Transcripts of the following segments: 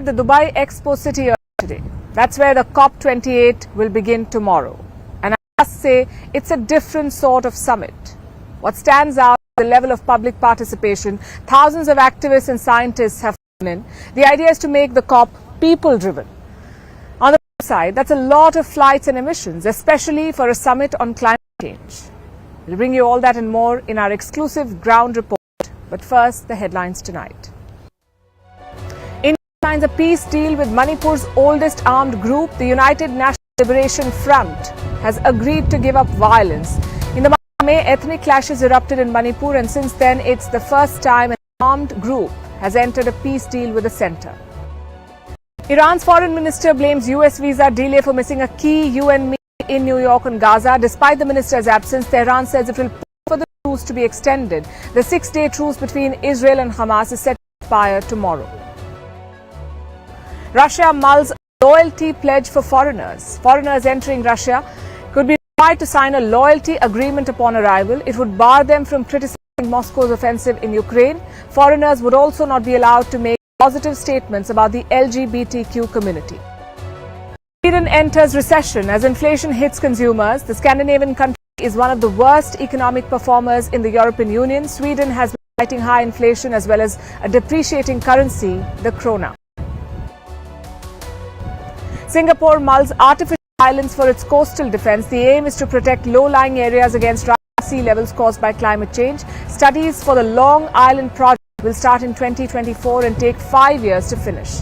the Dubai Expo City today. That's where the COP28 will begin tomorrow. And I must say, it's a different sort of summit. What stands out is the level of public participation. Thousands of activists and scientists have come in. The idea is to make the COP people-driven. On the side, that's a lot of flights and emissions, especially for a summit on climate change. We'll bring you all that and more in our exclusive ground report. But first, the headlines tonight. India signs a peace deal with Manipur's oldest armed group. The United National Liberation Front has agreed to give up violence. In the month of May, ethnic clashes erupted in Manipur, and since then, it's the first time an armed group has entered a peace deal with the centre. Iran's foreign minister blames US visa delay for missing a key UN meeting in New York on Gaza. Despite the minister's absence, Tehran says it will push for the truce to be extended. The 6-day truce between Israel and Hamas is set to expire tomorrow. Russia mulls a loyalty pledge for foreigners. Foreigners entering Russia could be required to sign a loyalty agreement upon arrival. It would bar them from criticizing Moscow's offensive in Ukraine. Foreigners would also not be allowed to make positive statements about the LGBTQ community. Sweden enters recession as inflation hits consumers. The Scandinavian country is one of the worst economic performers in the European Union. Sweden has been fighting high inflation as well as a depreciating currency, the krona. Singapore mulls artificial islands for its coastal defence. The aim is to protect low-lying areas against rising sea levels caused by climate change. Studies for the Long Island project will start in 2024 and take 5 years to finish.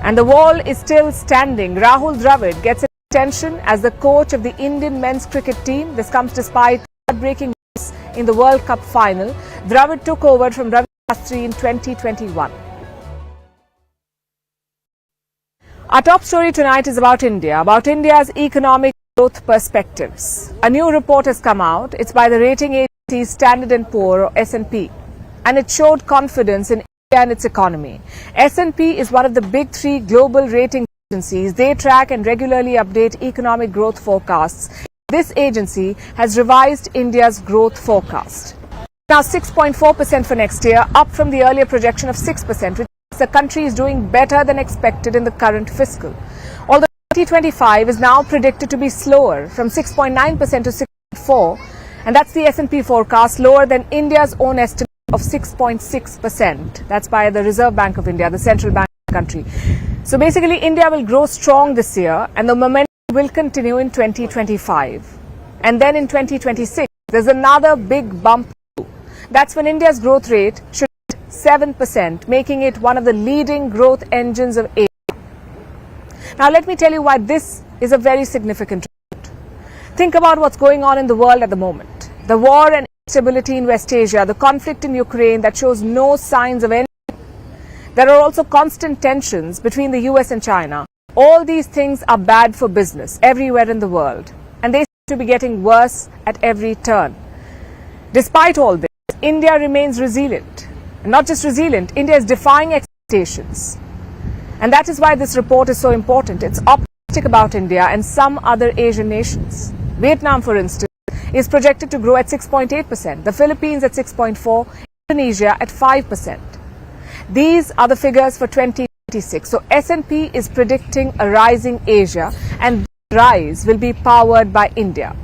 And the wall is still standing. Rahul Dravid gets attention as the coach of the Indian men's cricket team. This comes despite heartbreaking loss in the World Cup final. Dravid took over from Ravi Shastri in 2021. Our top story tonight is about India's economic growth perspectives. A new report has come out. It's by the rating agency Standard & Poor or S&P. And it showed confidence in India and its economy. S&P is one of the big three global rating agencies. They track and regularly update economic growth forecasts. This agency has revised India's growth forecast. Now 6.4% for next year, up from the earlier projection of 6%, which means the country is doing better than expected in the current fiscal. Although 2025 is now predicted to be slower from 6.9% to 6.4%, and that's the S&P forecast, lower than India's own estimate of 6.6%. That's by the Reserve Bank of India, the central bank of the country. So basically, India will grow strong this year and the momentum will continue in 2025. And then in 2026, there's another big bump too. That's when India's growth rate should hit 7%, making it one of the leading growth engines of Asia. Now let me tell you why this is a very significant report. Think about what's going on in the world at the moment. The war and instability in West Asia, the conflict in Ukraine that shows no signs of ending. There are also constant tensions between the US and China. All these things are bad for business everywhere in the world, and they seem to be getting worse at every turn. Despite all this, India remains resilient. And not just resilient, India is defying expectations. And that is why this report is so important. It's optimistic about India and some other Asian nations. Vietnam, for instance, is projected to grow at 6.8%, the Philippines at 6.4%, Indonesia at 5%. These are the figures for 2026. So S&P is predicting a rising Asia, and this rise will be powered by India.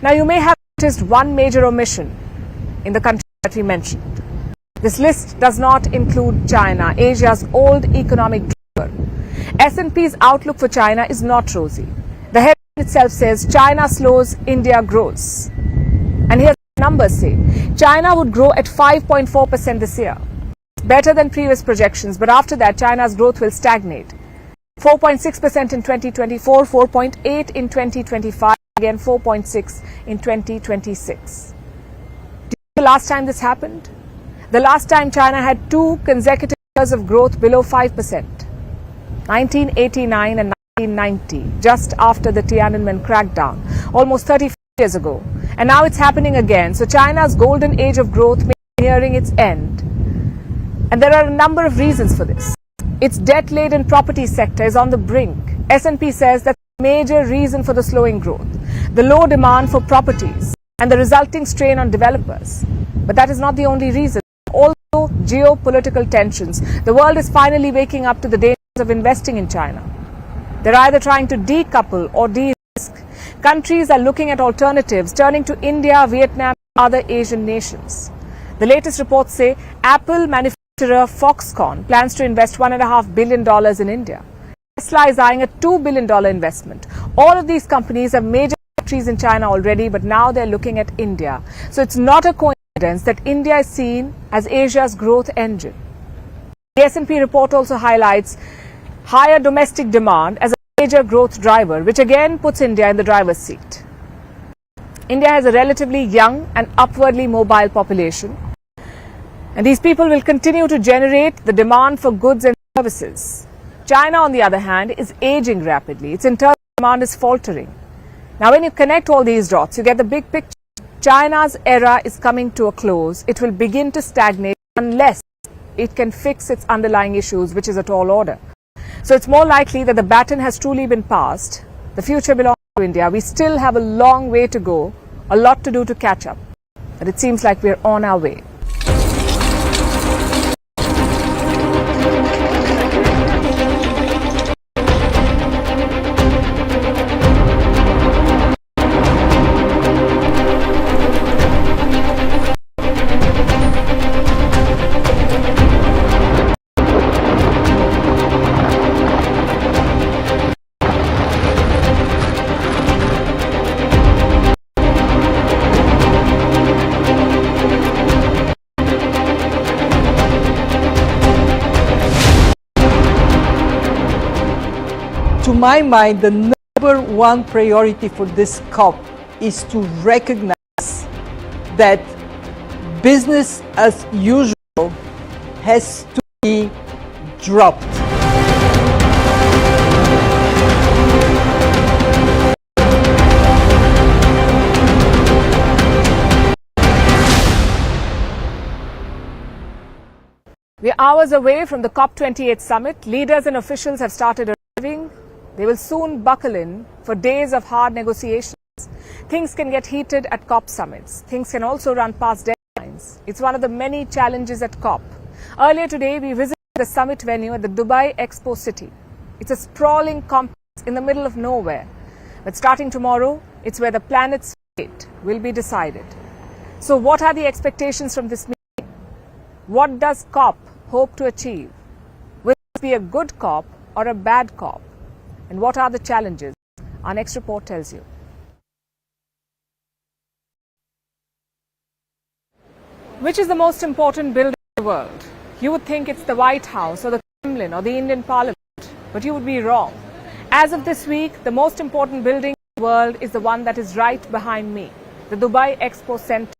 Now you may have noticed one major omission in the country that we mentioned. This list does not include China, Asia's old economic driver. S&P's outlook for China is not rosy. The headline itself says China slows, India grows. And here's what the numbers say. China would grow at 5.4% this year. Better than previous projections, but after that China's growth will stagnate. 4.6% in 2024, 4.8% in 2025, again 4.6% in 2026. Do you know the last time this happened? The last time China had 2 consecutive years of growth below 5%. 1989 and 1990, just after the Tiananmen crackdown, almost 35 years ago. And now it's happening again. So China's golden age of growth may be nearing its end. And there are a number of reasons for this. Its debt-laden property sector is on the brink. S&P says that's a major reason for the slowing growth. The low demand for properties and the resulting strain on developers. But that is not the only reason. Also, geopolitical tensions, the world is finally waking up to the dangers of investing in China. They're either trying to decouple or de-risk. Countries are looking at alternatives, turning to India, Vietnam, and other Asian nations. The latest reports say Apple manufacturer Foxconn plans to invest $1.5 billion in India. Tesla is eyeing a $2 billion investment. All of these companies have major factories in China already, but now they're looking at India. So it's not a coincidence that India is seen as Asia's growth engine. The S&P report also highlights higher domestic demand as a major growth driver, which again puts India in the driver's seat. India has a relatively young and upwardly mobile population, and these people will continue to generate the demand for goods and services. China, on the other hand, is aging rapidly. Its internal demand is faltering. Now, when you connect all these dots, you get the big picture. China's era is coming to a close. It will begin to stagnate unless it can fix its underlying issues, which is a tall order. So it's more likely that the baton has truly been passed. The future belongs to India. We still have a long way to go, a lot to do to catch up. But it seems like we're on our way. To my mind, the number one priority for this COP is to recognize that business as usual has to be dropped. We're hours away from the COP28 summit. Leaders and officials have started arriving. They will soon buckle in for days of hard negotiations. Things can get heated at COP summits. Things can also run past deadlines. It's one of the many challenges at COP. Earlier today, we visited the summit venue at the Dubai Expo City. It's a sprawling complex in the middle of nowhere. But starting tomorrow, it's where the planet's fate will be decided. So what are the expectations from this meeting? What does COP hope to achieve? Will it be a good COP or a bad COP? And what are the challenges? Our next report tells you. Which is the most important building in the world? You would think it's the White House or the Kremlin or the Indian Parliament, but you would be wrong. As of this week, the most important building in the world is the one that is right behind me, the Dubai Expo Center.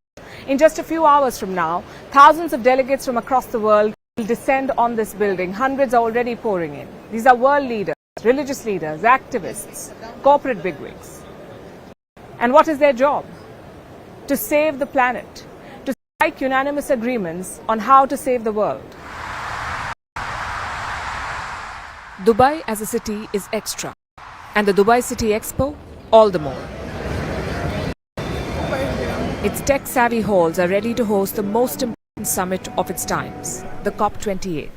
In just a few hours from now, thousands of delegates from across the world will descend on this building. Hundreds are already pouring in. These are world leaders, religious leaders, activists, corporate bigwigs. And what is their job? To save the planet, to strike unanimous agreements on how to save the world. Dubai as a city is extra, and the Dubai City Expo all the more. Its tech-savvy halls are ready to host the most important summit of its times, the COP28.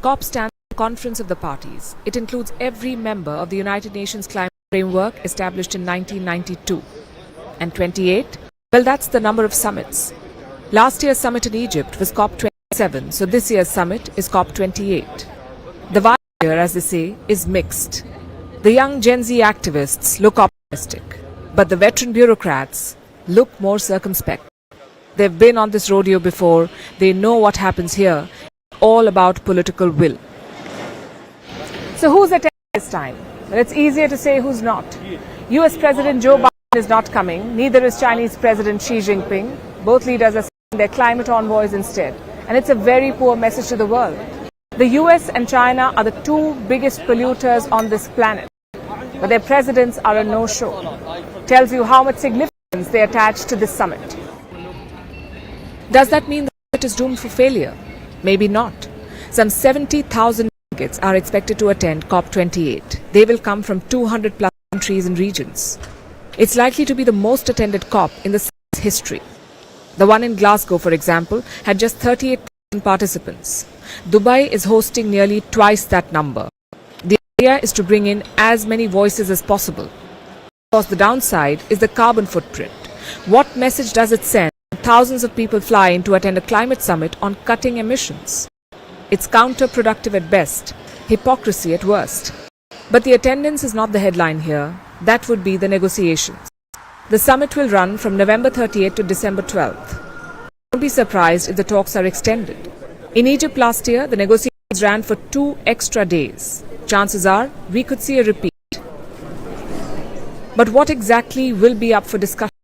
COP stands for the Conference of the Parties. It includes every member of the United Nations Climate Framework established in 1992. And 28? Well, that's the number of summits. Last year's summit in Egypt was COP27, so this year's summit is COP28. The vibe here, as they say, is mixed. The young Gen Z activists look optimistic, but the veteran bureaucrats look more circumspect. They've been on this rodeo before. They know what happens here. It's all about political will. So who's attending this time? Well, it's easier to say who's not. US President Joe Biden is not coming. Neither is Chinese President Xi Jinping. Both leaders are sending their climate envoys instead. And it's a very poor message to the world. The US and China are the two biggest polluters on this planet. But their presidents are a no-show. Tells you how much significance they attach to this summit. Does that mean the summit is doomed for failure? Maybe not. Some 70,000 delegates are expected to attend COP28. They will come from 200 plus countries and regions. It's likely to be the most attended COP in the summit's history. The one in Glasgow, for example, had just 38 participants. Dubai is hosting nearly twice that number. The idea is to bring in as many voices as possible. Of course, the downside is the carbon footprint. What message does it send when thousands of people fly in to attend a climate summit on cutting emissions? It's counterproductive at best, hypocrisy at worst. But the attendance is not the headline here. That would be the negotiations. The summit will run from November 30th to December 12th. Don't be surprised if the talks are extended. In Egypt last year, the negotiations ran for 2 extra days. Chances are we could see a repeat. But what exactly will be up for discussion?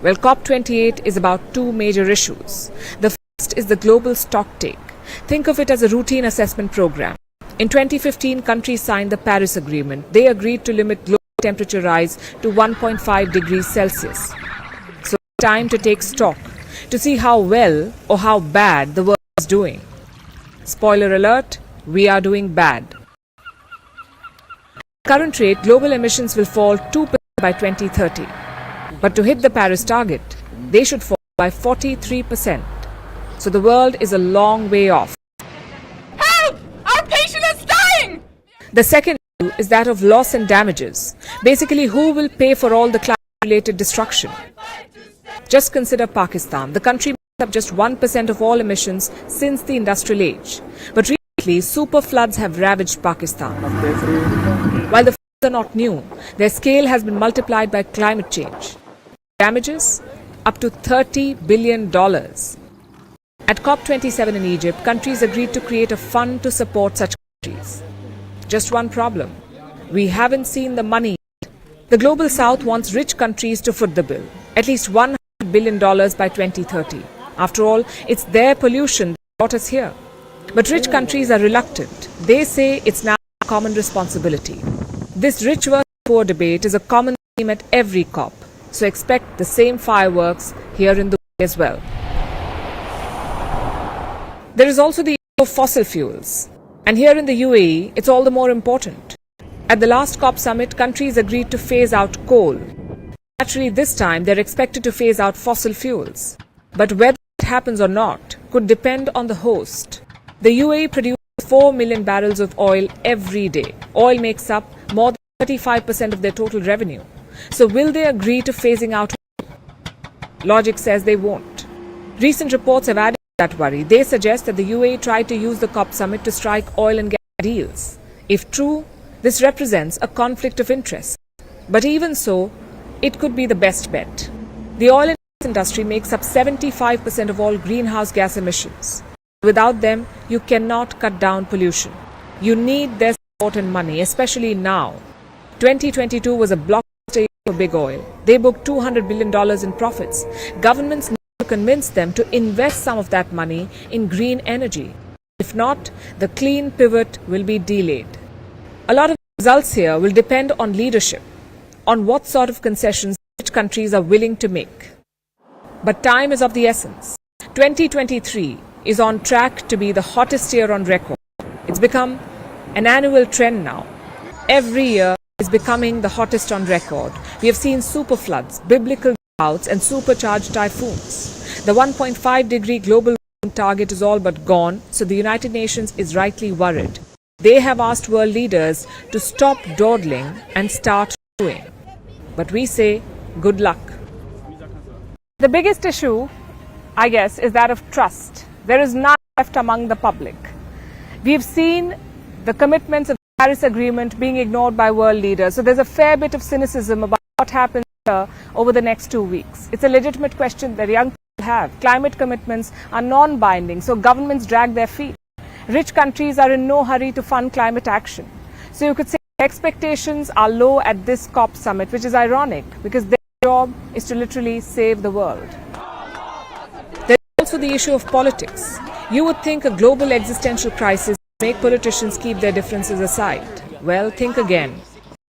Well, COP28 is about 2 major issues. The first is the global stocktake. Think of it as a routine assessment program. In 2015, countries signed the Paris Agreement. They agreed to limit global temperature rise to 1.5 degrees Celsius. So it's time to take stock, to see how well or how bad the world is doing. Spoiler alert, we are doing bad. At current rate, global emissions will fall 2% by 2030. But to hit the Paris target, they should fall by 43%. So the world is a long way off. Help! Our patient is dying! The second issue is that of loss and damages. Basically, who will pay for all the climate-related destruction? Just consider Pakistan. The country makes up just 1% of all emissions since the industrial age. But recently, super floods have ravaged Pakistan. While the floods are not new, their scale has been multiplied by climate change. Damages? Up to $30 billion. At COP27 in Egypt, countries agreed to create a fund to support such countries. Just one problem. We haven't seen the money yet. The Global South wants rich countries to foot the bill. At least $100 billion by 2030. After all, it's their pollution that brought us here. But rich countries are reluctant. They say it's now a common responsibility. This rich versus poor debate is a common theme at every COP. So expect the same fireworks here in Dubai as well. There is also the issue of fossil fuels. And here in the UAE, it's all the more important. At the last COP summit, countries agreed to phase out coal. Naturally, this time they're expected to phase out fossil fuels. But whether it happens or not could depend on the host. The UAE produces 4 million barrels of oil every day. Oil makes up more than 35% of their total revenue. So will they agree to phasing out oil? Logic says they won't. Recent reports have added to that worry. They suggest that the UAE tried to use the COP summit to strike oil and gas deals. If true, this represents a conflict of interest. But even so, it could be the best bet. The oil and gas industry makes up 75% of all greenhouse gas emissions. Without them, you cannot cut down pollution. You need their support and money, especially now. 2022 was a blockbuster year for big oil. They booked $200 billion in profits. Governments need to convince them to invest some of that money in green energy. If not, the clean pivot will be delayed. A lot of the results here will depend on leadership, on what sort of concessions which countries are willing to make. But time is of the essence. 2023 is on track to be the hottest year on record. It's become an annual trend now. Every year is becoming the hottest on record. We have seen super floods, biblical droughts and supercharged typhoons. The 1.5 degree global warming target is all but gone, so the United Nations is rightly worried. They have asked world leaders to stop dawdling and start doing. But we say, good luck. The biggest issue, I guess, is that of trust. There is none left among the public. We've seen the commitments of the Paris Agreement being ignored by world leaders. So there's a fair bit of cynicism about what happens here over the next 2 weeks. It's a legitimate question that young people have. Climate commitments are non-binding, so governments drag their feet. Rich countries are in no hurry to fund climate action. So you could say expectations are low at this COP summit, which is ironic because their job is to literally save the world. There's also the issue of politics. You would think a global existential crisis would make politicians keep their differences aside. Well, think again.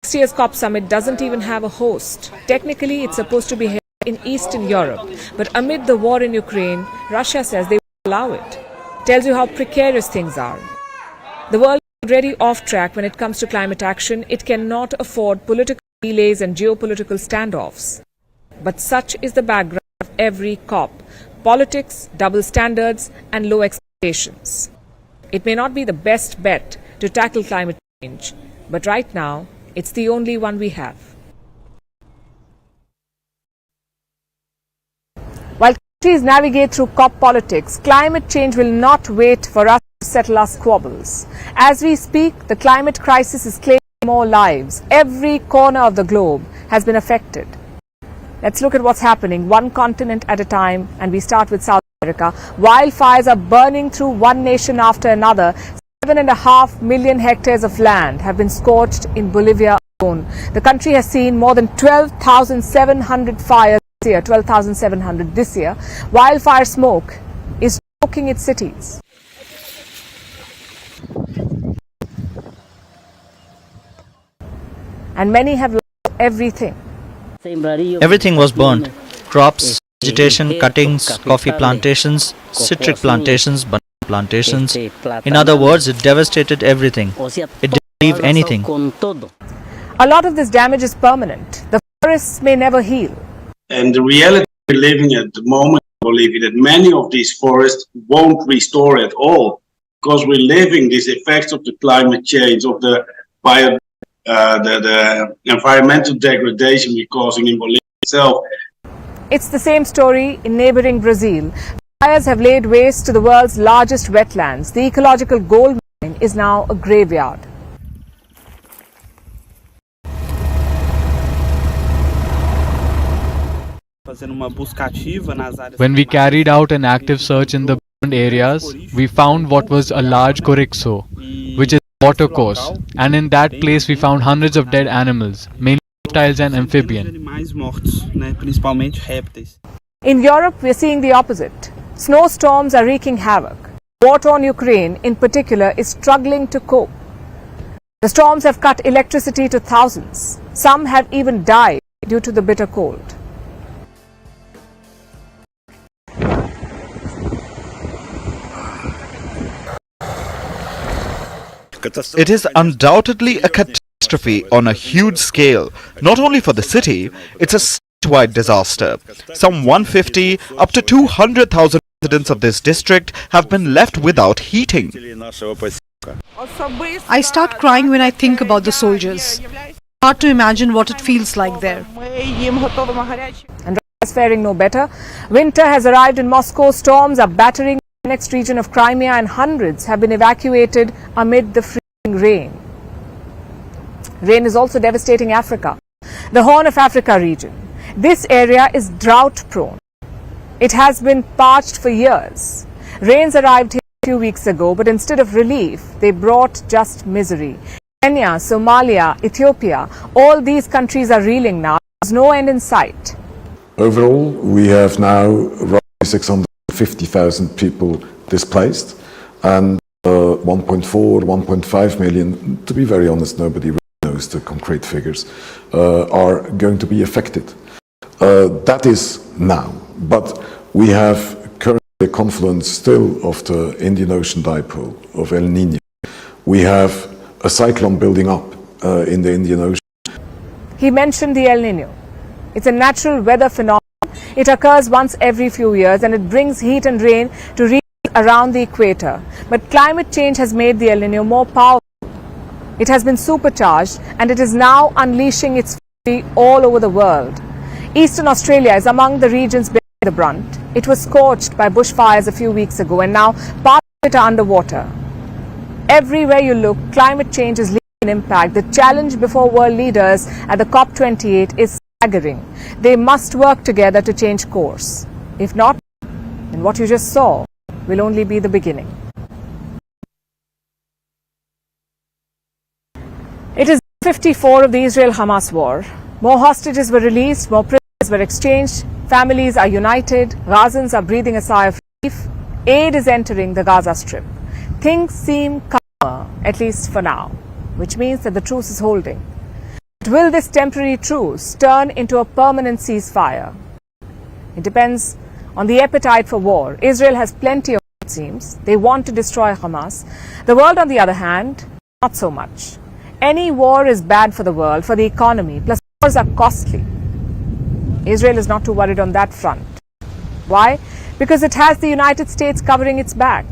Next year's COP summit doesn't even have a host. Technically, it's supposed to be held in Eastern Europe. But amid the war in Ukraine, Russia says they won't allow it. Tells you how precarious things are. The world is already off track when it comes to climate action. It cannot afford political delays and geopolitical standoffs. But such is the background of every COP. Politics, double standards and low expectations. expectations. It may not be the best bet to tackle climate change, but right now, it's the only one we have. While countries navigate through COP politics, climate change will not wait for us to settle our squabbles. As we speak, the climate crisis is claiming more lives. Every corner of the globe has been affected. Let's look at what's happening one continent at a time, and we start with South America. Wildfires are burning through one nation after another. 7.5 million hectares of land have been scorched in Bolivia alone. The country has seen more than 12,700 fires this year, 12,700 this year. Wildfire smoke is choking its cities. And many have lost everything. Everything was burnt. Crops, vegetation, cuttings, coffee plantations, citric plantations, banana plantations. In other words, it devastated everything. It didn't leave anything. A lot of this damage is permanent. The forests may never heal. And the reality we're living at the moment, I believe, that many of these forests won't restore at all, because we're living these effects of the climate change, of the environmental degradation we're causing in Bolivia itself. It's the same story in neighboring Brazil. Fires have laid waste to the world's largest wetlands. The ecological gold mine is now a graveyard. When we carried out an active search in the burned areas, we found what was a large corixo, which is a watercourse, and in that place we found hundreds of dead animals, mainly reptiles and amphibians. In Europe, we're seeing the opposite. Snowstorms are wreaking havoc. War-torn Ukraine, in particular, is struggling to cope. The storms have cut electricity to thousands. Some have even died due to the bitter cold. It is undoubtedly a catastrophe on a huge scale. Not only for the city, it's a statewide disaster. Some 150 up to 200,000 residents of this district have been left without heating. I start crying when I think about the soldiers. Hard to imagine what it feels like there. And Russia is faring no better. Winter has arrived in Moscow. Storms are battering the next region of Crimea, and hundreds have been evacuated amid the freezing rain. Rain is also devastating Africa, the Horn of Africa region. This area is drought prone. It has been parched for years. Rains arrived here a few weeks ago, but instead of relief, they brought just misery. Kenya, Somalia, Ethiopia, all these countries are reeling now. There's no end in sight. Overall, we have now roughly 650,000 people displaced, and 1.4, 1.5 million, to be very honest, nobody really knows the concrete figures, are going to be affected. That is now, but we have currently a confluence still of the Indian Ocean dipole, of El Niño. We have a cyclone building up in the Indian Ocean. He mentioned the El Niño. It's a natural weather phenomenon. It occurs once every few years, and it brings heat and rain to regions around the equator. But climate change has made the El Niño more powerful. It has been supercharged, and it is now unleashing its fury all over the world. Eastern Australia is among the regions bearing the brunt. It was scorched by bushfires a few weeks ago, and now parts of it are underwater. Everywhere you look, climate change is leaving an impact. The challenge before world leaders at the COP28 is staggering. They must work together to change course. If not, then what you just saw will only be the beginning. It is 54 of the Israel-Hamas war. More hostages were released, more prisoners were exchanged, families are united, Gazans are breathing a sigh of relief, aid is entering the Gaza Strip. Things seem calmer, at least for now, which means that the truce is holding. But will this temporary truce turn into a permanent ceasefire? It depends on the appetite for war. Israel has plenty of it, it seems. They want to destroy Hamas. The world, on the other hand, not so much. Any war is bad for the world, for the economy, plus wars are costly. Israel is not too worried on that front. Why? Because it has the United States covering its back.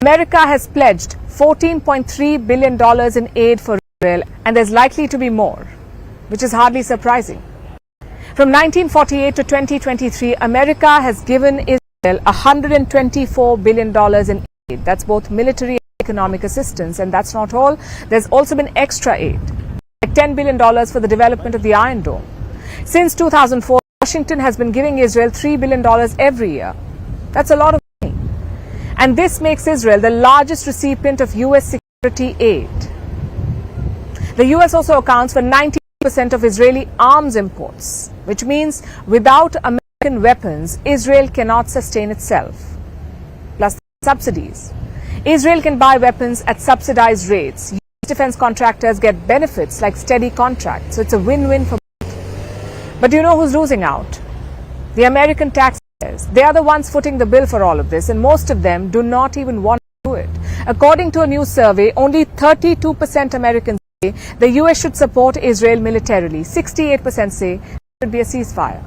America has pledged $14.3 billion in aid for Israel, and there's likely to be more, which is hardly surprising. From 1948 to 2023, America has given Israel $124 billion in aid. That's both military and economic assistance, and that's not all. There's also been extra aid, like $10 billion for the development of the Iron Dome. Since 2004, Washington has been giving Israel $3 billion every year. That's a lot of money. And this makes Israel the largest recipient of US security aid. The US also accounts for 90% of Israeli arms imports, which means without American weapons, Israel cannot sustain itself. Plus subsidies. Israel can buy weapons at subsidized rates. US defense contractors get benefits like steady contracts, so it's a win-win for both. But do you know who's losing out? The American taxpayers. They are the ones footing the bill for all of this, and most of them do not even want to do it. According to a new survey, only 32% Americans say the US should support Israel militarily. 68% say there should be a ceasefire.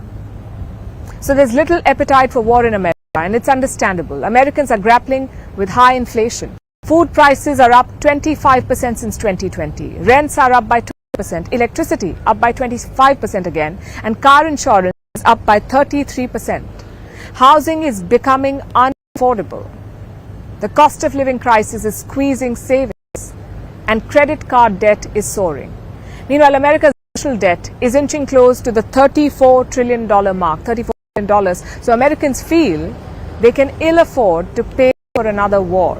So there's little appetite for war in America, and it's understandable. Americans are grappling with high inflation. Food prices are up 25% since 2020. Rents are up by 20%. Electricity up by 25% again. And car insurance is up by 33%. Housing is becoming unaffordable. The cost of living crisis is squeezing savings, and credit card debt is soaring. Meanwhile, America's national debt is inching close to the $34 trillion mark, $34 trillion. So Americans feel they can ill afford to pay for another war.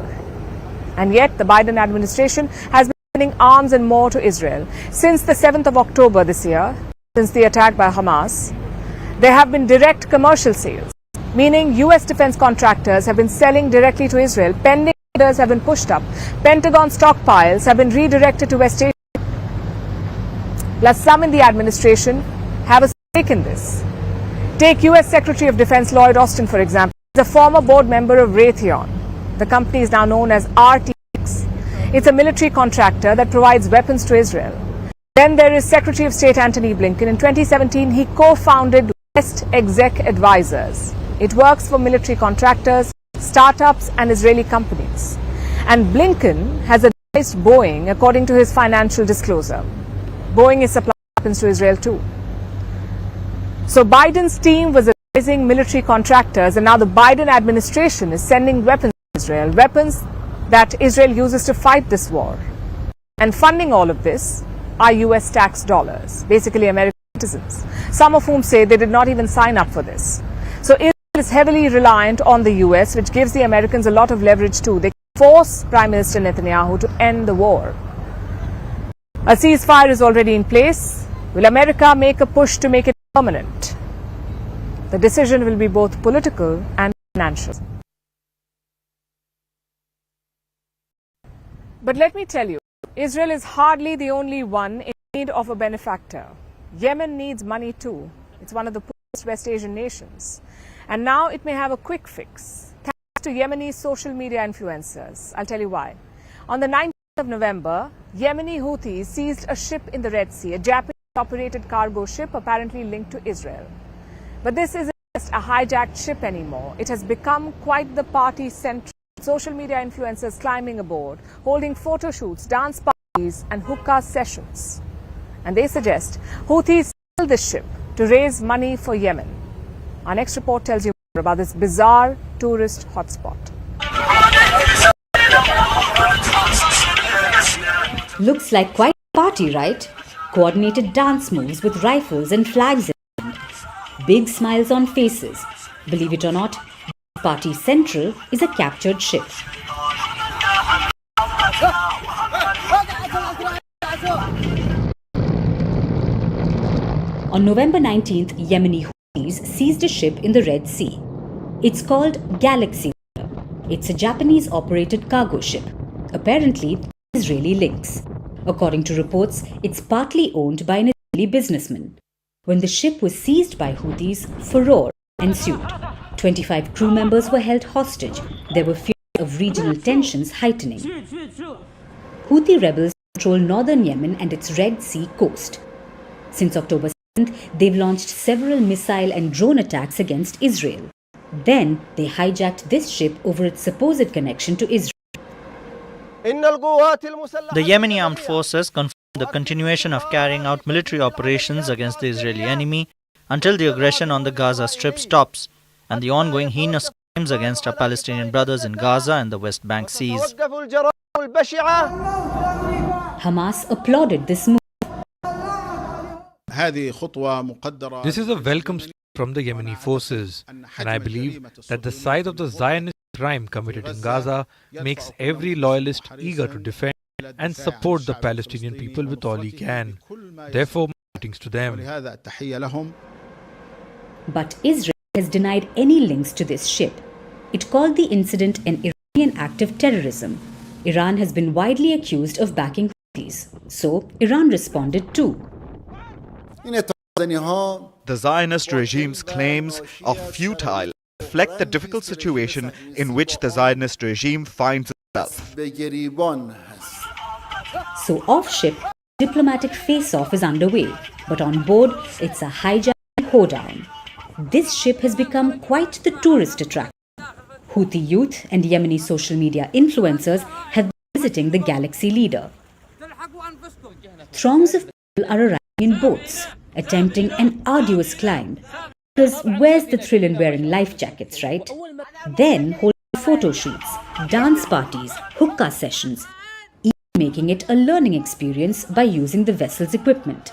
And yet, the Biden administration has been sending arms and more to Israel. Since the 7th of October this year, since the attack by Hamas, there have been direct commercial sales, meaning US defense contractors have been selling directly to Israel. Pending orders have been pushed up. Pentagon stockpiles have been redirected to West Asia. Plus, some in the administration have a stake in this. Take US Secretary of Defense Lloyd Austin, for example. He's a former board member of Raytheon. The company is now known as RTX. It's a military contractor that provides weapons to Israel. Then there is Secretary of State Antony Blinken. In 2017, he co-founded West Exec Advisors. It works for military contractors, startups, and Israeli companies. And Blinken has advised Boeing, according to his financial disclosure. Boeing is supplying weapons to Israel too. So Biden's team was advising military contractors, and now the Biden administration is sending weapons to Israel, weapons that Israel uses to fight this war. And funding all of this are US tax dollars, basically American citizens, some of whom say they did not even sign up for this. So Israel is heavily reliant on the US, which gives the Americans a lot of leverage too. They can force Prime Minister Netanyahu to end the war. A ceasefire is already in place. Will America make a push to make it permanent? The decision will be both political and financial. But let me tell you, Israel is hardly the only one in need of a benefactor. Yemen needs money too. It's one of the poorest West Asian nations. And now it may have a quick fix, thanks to Yemeni social media influencers. I'll tell you why. On the 19th of November, Yemeni Houthis seized a ship in the Red Sea, a Japanese-operated cargo ship apparently linked to Israel. But this isn't just a hijacked ship anymore. It has become quite the party central. Social media influencers climbing aboard, holding photo shoots, dance parties, and hookah sessions. And they suggest Houthis sell this ship to raise money for Yemen. Our next report tells you more about this bizarre tourist hotspot. Looks like quite a party, right? Coordinated dance moves with rifles and flags in hand. Big smiles on faces. Believe it or not, Party Central is a captured ship. On November 19th, Yemeni Houthis seized a ship in the Red Sea. It's called Galaxy. It's a Japanese-operated cargo ship, apparently Israeli links. According to reports, it's partly owned by an Israeli businessman. When the ship was seized by Houthis, furore ensued. 25 crew members were held hostage. There were fears of regional tensions heightening. Houthi rebels control northern Yemen and its Red Sea coast. Since October 7th, they've launched several missile and drone attacks against Israel. Then, they hijacked this ship over its supposed connection to Israel. The Yemeni armed forces confirmed the continuation of carrying out military operations against the Israeli enemy until the aggression on the Gaza Strip stops and the ongoing heinous crimes against our Palestinian brothers in Gaza and the West Bank cease. Hamas applauded this move. This is a welcome step from the Yemeni forces, and I believe that the size of the Zionist crime committed in Gaza makes every loyalist eager to defend and support the Palestinian people with all he can. Therefore, my greetings to them. But Israel has denied any links to this ship. It called the incident an Iranian act of terrorism. Iran has been widely accused of backing Houthis, so Iran responded too. The Zionist regime's claims are futile, reflect the difficult situation in which the Zionist regime finds itself. So off-ship, diplomatic face-off is underway, but on board it's a hijack and hoedown. This ship has become quite the tourist attraction. Houthi youth and Yemeni social media influencers have been visiting the Galaxy leader. Throngs of people are arriving in boats, attempting an arduous climb. Because where's the thrill in wearing life jackets, right? Then holding photo shoots, dance parties, hookah sessions, even making it a learning experience by using the vessel's equipment.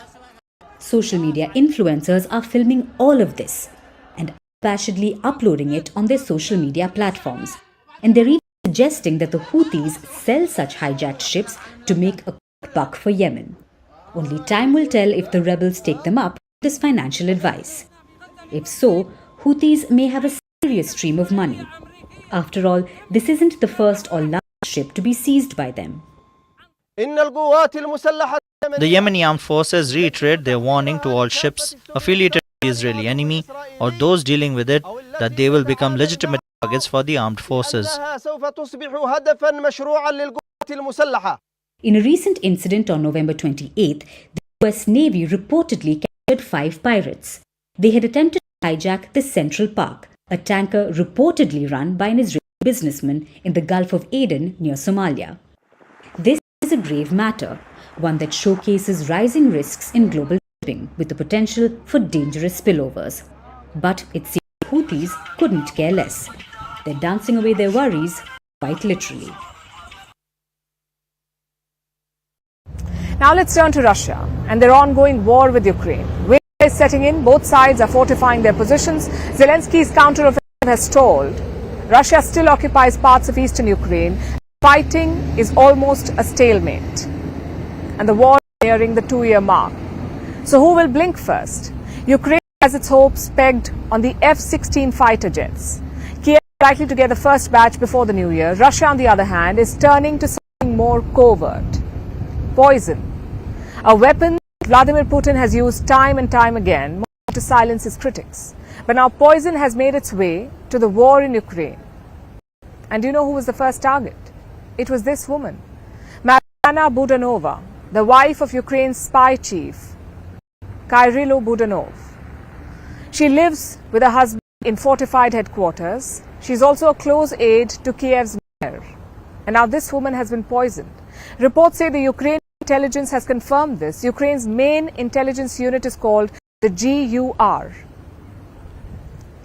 Social media influencers are filming all of this and unabashedly uploading it on their social media platforms. And they're even suggesting that the Houthis sell such hijacked ships to make a quick buck for Yemen. Only time will tell if the rebels take them up with this financial advice. If so, Houthis may have a serious stream of money. After all, this isn't the first or last ship to be seized by them. The Yemeni armed forces reiterate their warning to all ships affiliated with the Israeli enemy or those dealing with it that they will become legitimate targets for the armed forces. In a recent incident on November 28th, the US Navy reportedly captured 5 pirates. They had attempted to hijack the Central Park, a tanker reportedly run by an Israeli businessman in the Gulf of Aden near Somalia. This is a grave matter, one that showcases rising risks in global shipping with the potential for dangerous spillovers. But it seems the Houthis couldn't care less. They're dancing away their worries, quite literally. Now let's turn to Russia and their ongoing war with Ukraine. Winter is setting in, both sides are fortifying their positions. Zelensky's counteroffensive has stalled. Russia still occupies parts of eastern Ukraine. Fighting is almost a stalemate. And the war is nearing the 2-year mark. So who will blink first? Ukraine has its hopes pegged on the F-16 fighter jets. Kiev is likely to get the first batch before the new year. Russia, on the other hand, is turning to something more covert. Poison. A weapon Vladimir Putin has used time and time again to silence his critics. But now poison has made its way to the war in Ukraine. And do you know who was the first target? It was this woman, Mariana Budanova, the wife of Ukraine's spy chief, Kyrilo Budanov. She lives with her husband in fortified headquarters. She's also a close aide to Kiev's mayor. And now this woman has been poisoned. Reports say the Ukrainian intelligence has confirmed this. Ukraine's main intelligence unit is called the GUR.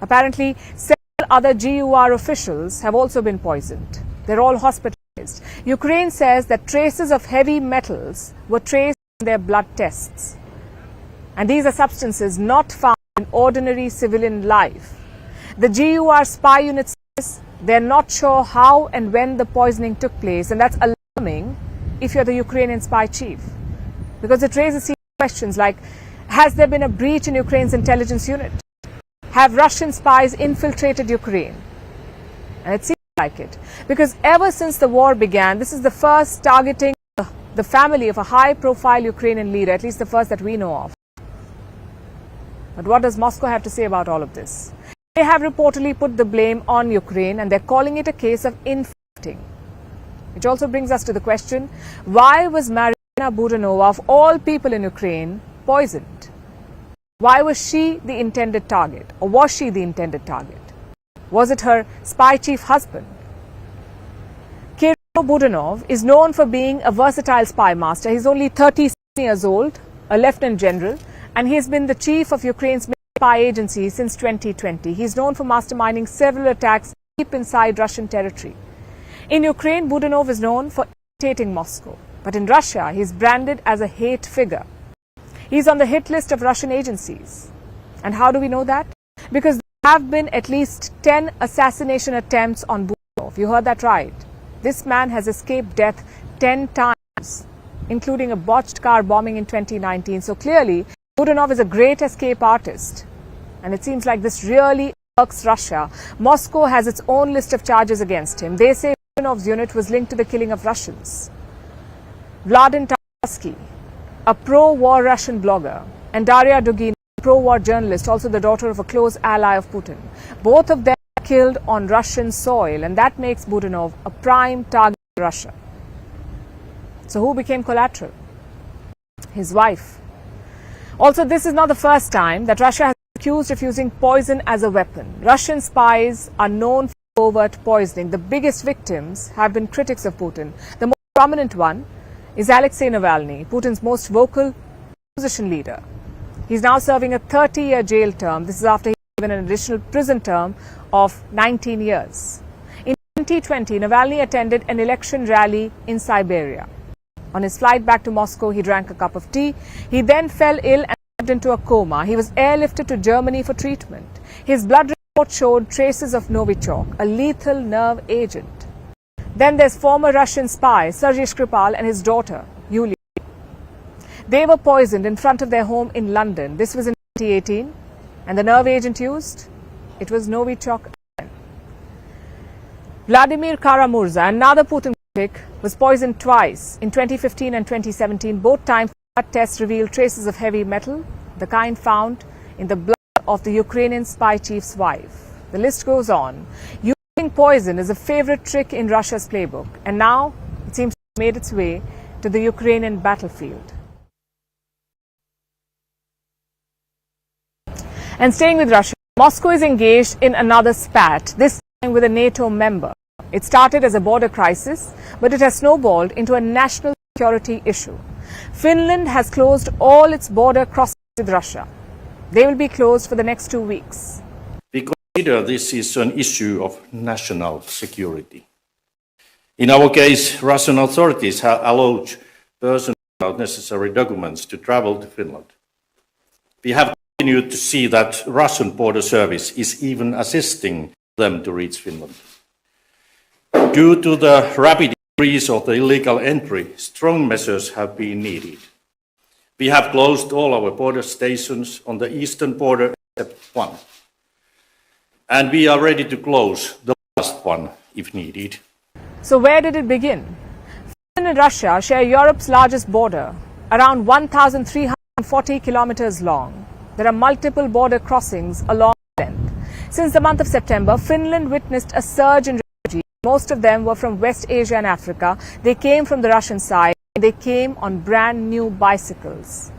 Apparently, several other GUR officials have also been poisoned. They're all hospitalized. Ukraine says that traces of heavy metals were traced in their blood tests. And these are substances not found in ordinary civilian life. The GUR spy unit says they're not sure how and when the poisoning took place, and that's alarming if you're the Ukrainian spy chief, because it raises serious questions like, has there been a breach in Ukraine's intelligence unit? Have Russian spies infiltrated Ukraine? And it seems like it, because ever since the war began, this is the first targeting the family of a high-profile Ukrainian leader, at least the first that we know of. But what does Moscow have to say about all of this? They have reportedly put the blame on Ukraine, and they're calling it a case of infighting. Which also brings us to the question, why was Mariana Budanova, of all people in Ukraine, poisoned? Why was she the intended target? Or was she the intended target? Was it her spy chief husband? Kirill Budanov is known for being a versatile spy master. He's only 37 years old, a lieutenant general, and he has been the chief of Ukraine's spy agency since 2020. He's known for masterminding several attacks deep inside Russian territory. In Ukraine, Budanov is known for irritating Moscow. But in Russia, he's branded as a hate figure. He's on the hit list of Russian agencies. And how do we know that? Because there have been at least 10 assassination attempts on Budanov. You heard that right. This man has escaped death 10 times, including a botched car bombing in 2019. So clearly, Budanov is a great escape artist. And it seems like this really irks Russia. Moscow has its own list of charges against him. They say Budanov's unit was linked to the killing of Russians. Vladimir Tarsky, a pro-war Russian blogger, and Daria Dugin, a pro-war journalist, also the daughter of a close ally of Putin. Both of them were killed on Russian soil, and that makes Budanov a prime target for Russia. So who became collateral? His wife. Also, this is not the first time that Russia has been accused of using poison as a weapon. Russian spies are known for covert poisoning. The biggest victims have been critics of Putin. The most prominent one is Alexei Navalny, Putin's most vocal opposition leader. He's now serving a 30-year jail term. This is after he was given an additional prison term of 19 years. In 2020, Navalny attended an election rally in Siberia. On his flight back to Moscow, he drank a cup of tea. He then fell ill and slipped into a coma. He was airlifted to Germany for treatment. His blood report showed traces of Novichok, a lethal nerve agent. Then there's former Russian spy Sergei Skripal and his daughter, Yulia. They were poisoned in front of their home in London. This was in 2018. And the nerve agent used? It was Novichok. Vladimir Kara-Murza, another Putin critic, was poisoned twice in 2015 and 2017. Both times, blood tests revealed traces of heavy metal, the kind found in the blood of the Ukrainian spy chief's wife. The list goes on. Using poison is a favorite trick in Russia's playbook, and now it seems to have made its way to the Ukrainian battlefield. And staying with Russia, Moscow is engaged in another spat, this time with a NATO member. It started as a border crisis, but it has snowballed into a national security issue. Finland has closed all its border crossings with Russia. They will be closed for the next 2 weeks. We consider this is an issue of national security. In our case, Russian authorities have allowed persons without necessary documents to travel to Finland. We have continued to see that Russian border service is even assisting them to reach Finland. Due to the rapid increase of the illegal entry, strong measures have been needed. We have closed all our border stations on the eastern border except one. And we are ready to close the last one if needed. So where did it begin? Finland and Russia share Europe's largest border, around 1,340 kilometers long. There are multiple border crossings along the length. Since the month of September, Finland witnessed a surge in refugees. Most of them were from West Asia and Africa. They came from the Russian side. They came on brand new bicycles.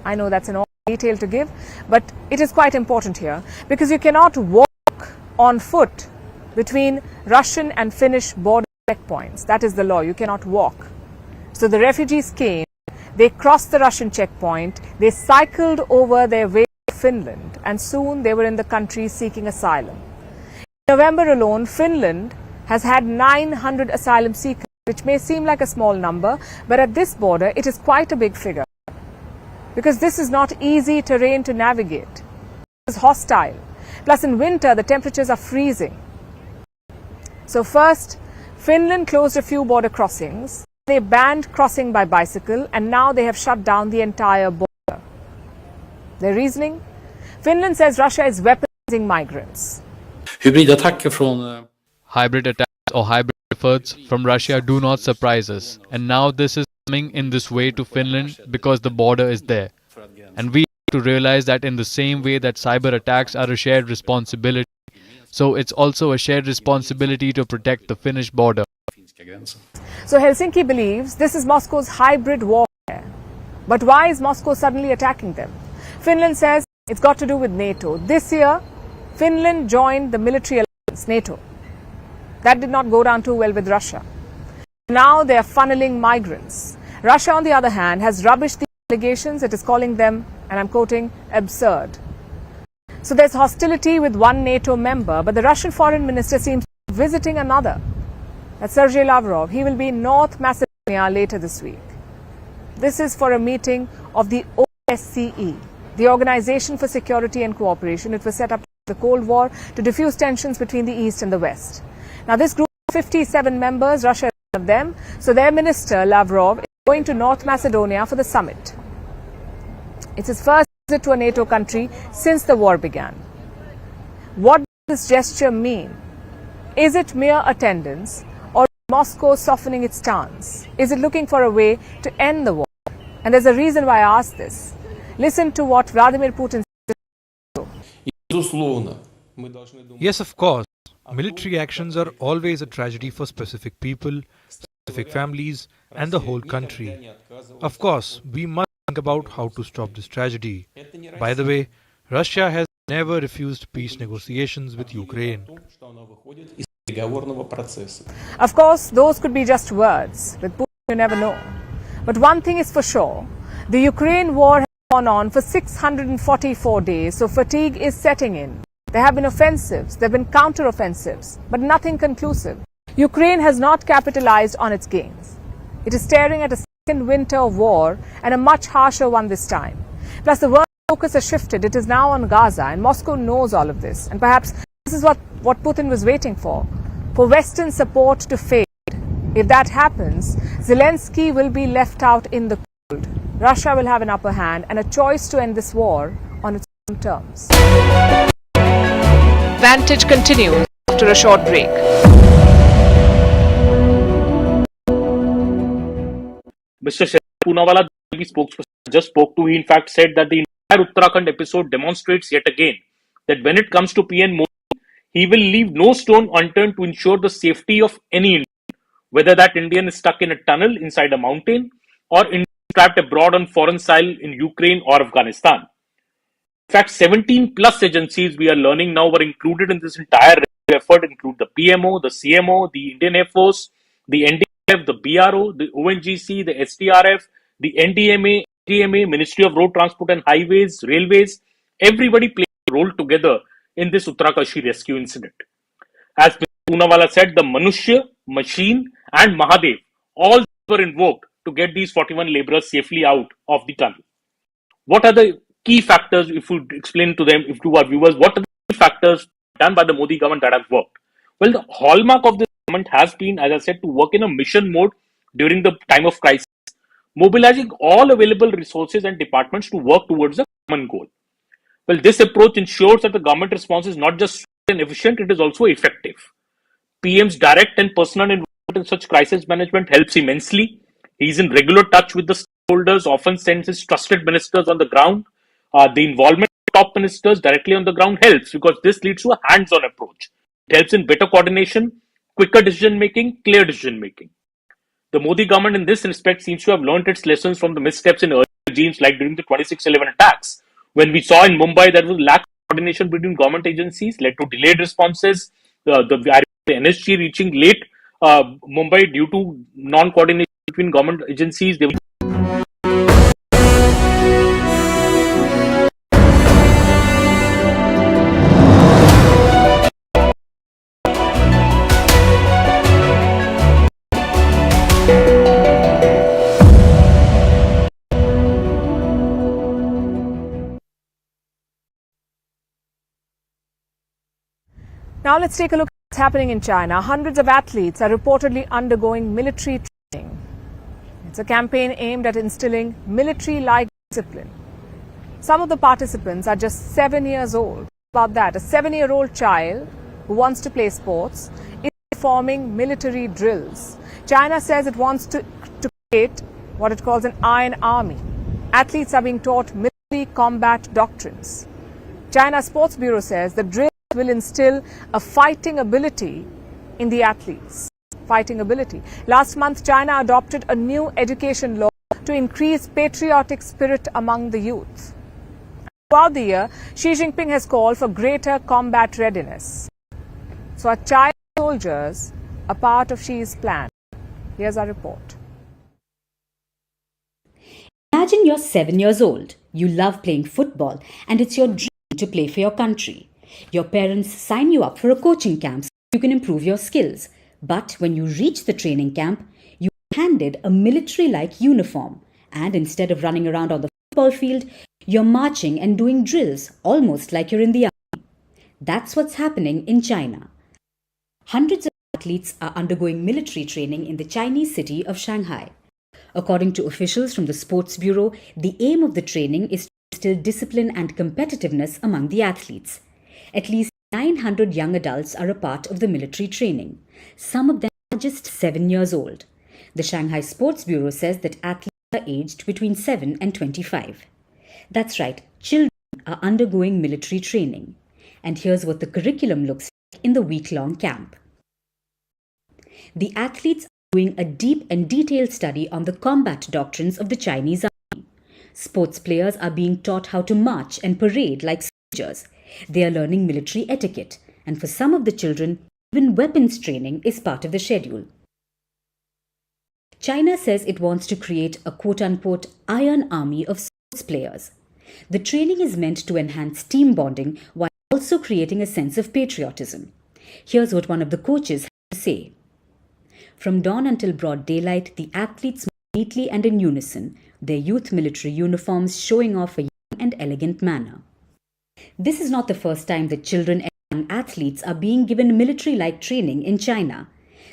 I know that's an all detail to give, but it is quite important here because you cannot walk on foot between Russian and Finnish border checkpoints. That is the law. You cannot walk. So the refugees came, they crossed the Russian checkpoint, they cycled over their way to Finland, and soon they were in the country seeking asylum. In November alone, Finland has had 900 asylum seekers, which may seem like a small number, but at this border, it is quite a big figure. Because this is not easy terrain to navigate. It is hostile. Plus in winter, the temperatures are freezing. So first, Finland closed a few border crossings. They banned crossing by bicycle, and now they have shut down the entire border. Their reasoning? Finland says Russia is weaponizing migrants. Hybrid attacks or hybrid efforts from Russia do not surprise us. And now this is coming in this way to Finland because the border is there. And we have to realize that in the same way that cyber attacks are a shared responsibility, so it's also a shared responsibility to protect the Finnish border. So Helsinki believes this is Moscow's hybrid warfare. But why is Moscow suddenly attacking them? Finland says it's got to do with NATO. This year, Finland joined the military alliance, NATO. That did not go down too well with Russia. Now they are funneling migrants. Russia, on the other hand, has rubbished the allegations. It is calling them, and I'm quoting, absurd. So there's hostility with one NATO member, but the Russian foreign minister seems to be visiting another. That's Sergei Lavrov. He will be in North Macedonia later this week. This is for a meeting of the OSCE, the Organization for Security and Cooperation. It was set up during the Cold War to diffuse tensions between the East and the West. Now, this group of 57 members, Russia is one of them, so their minister, Lavrov, is going to North Macedonia for the summit. It's his first visit to a NATO country since the war began. What does this gesture mean? Is it mere attendance, or is Moscow softening its stance? Is it looking for a way to end the war? And there's a reason why I ask this. Listen to what Vladimir Putin said. Yes, of course. Military actions are always a tragedy for specific people, specific families, and the whole country. Of course, we must think about how to stop this tragedy. By the way, Russia has never refused peace negotiations with Ukraine. Of course, those could be just words. With Putin, you never know. But one thing is for sure, the Ukraine war has gone on for 644 days, so fatigue is setting in. There have been offensives, there have been counter-offensives, but nothing conclusive. Ukraine has not capitalized on its gains. It is staring at a second winter of war, and a much harsher one this time. Plus, the world focus has shifted. It is now on Gaza, and Moscow knows all of this. And perhaps this is what Putin was waiting for Western support to fade. If that happens, Zelensky will be left out in the cold. Russia will have an upper hand and a choice to end this war on its own terms. Vantage continues after a short break. Mr. Poonawala, the spokesperson just spoke to, he in fact said that the entire Uttarakhand episode demonstrates yet again that when it comes to PN Modi, he will leave no stone unturned to ensure the safety of any Indian, whether that Indian is stuck in a tunnel inside a mountain or trapped abroad on foreign soil in Ukraine or Afghanistan. In fact, 17 plus agencies we are learning now were included in this entire effort, include the PMO, the CMO, the Indian Air Force, the NDF, the BRO, the ONGC, the STRF, the NDMA, GMA, Ministry of Road Transport and Highways, Railways. Everybody played a role together in this Uttarakhand rescue incident. As Mr. Poonawala said, the Manushya, Machine and Mahadev all were invoked to get these 41 laborers safely out of the tunnel. What are the key factors, if you explain to them, if to our viewers, what are the key factors done by the Modi government that have worked? Well, the hallmark of this government has been, as I said, to work in a mission mode during the time of crisis, mobilizing all available resources and departments to work towards a common goal. Well, this approach ensures that the government response is not just and efficient, it is also effective. PM's direct and personal involvement in such crisis management helps immensely. He is in regular touch with the stakeholders, often sends his trusted ministers on the ground. The involvement of top ministers directly on the ground helps because this leads to a hands-on approach. It helps in better coordination, quicker decision making, clear decision making. The Modi government in this respect seems to have learned its lessons from the missteps in earlier regimes like during the 26/11 attacks. When we saw in Mumbai there was lack of coordination between government agencies, led to delayed responses, the NSG reaching late Mumbai due to non-coordination between government agencies. Now let's take a look at what's happening in China. Hundreds of athletes are reportedly undergoing military training. It's a campaign aimed at instilling military-like discipline. Some of the participants are just 7 years old. About that, a 7-year-old child who wants to play sports is performing military drills. China says it wants to create what it calls an Iron Army. Athletes are being taught military combat doctrines. China Sports Bureau says the drill will instill a fighting ability in the athletes. Fighting ability. Last month, China adopted a new education law to increase patriotic spirit among the youth. Throughout the year, Xi Jinping has called for greater combat readiness. So are child soldiers a part of Xi's plan? Here's our report. Imagine you're 7 years old. You love playing football and it's your dream to play for your country. Your parents sign you up for a coaching camp so you can improve your skills. But when you reach the training camp, you are handed a military-like uniform. And instead of running around on the football field, you're marching and doing drills, almost like you're in the army. That's what's happening in China. Hundreds of athletes are undergoing military training in the Chinese city of Shanghai. According to officials from the Sports Bureau, the aim of the training is to instill discipline and competitiveness among the athletes. At least 900 young adults are a part of the military training. Some of them are just 7 years old. The Shanghai Sports Bureau says that athletes are aged between 7 and 25. That's right, children are undergoing military training. And here's what the curriculum looks like in the week-long camp. The athletes are doing a deep and detailed study on the combat doctrines of the Chinese army. Sports players are being taught how to march and parade like soldiers. They are learning military etiquette, and for some of the children, even weapons training is part of the schedule. China says it wants to create a quote-unquote iron army of sports players. The training is meant to enhance team bonding while also creating a sense of patriotism. Here's what one of the coaches had to say. From dawn until broad daylight, the athletes move neatly and in unison, their youth military uniforms showing off a young and elegant manner. This is not the first time that children and young athletes are being given military-like training in China.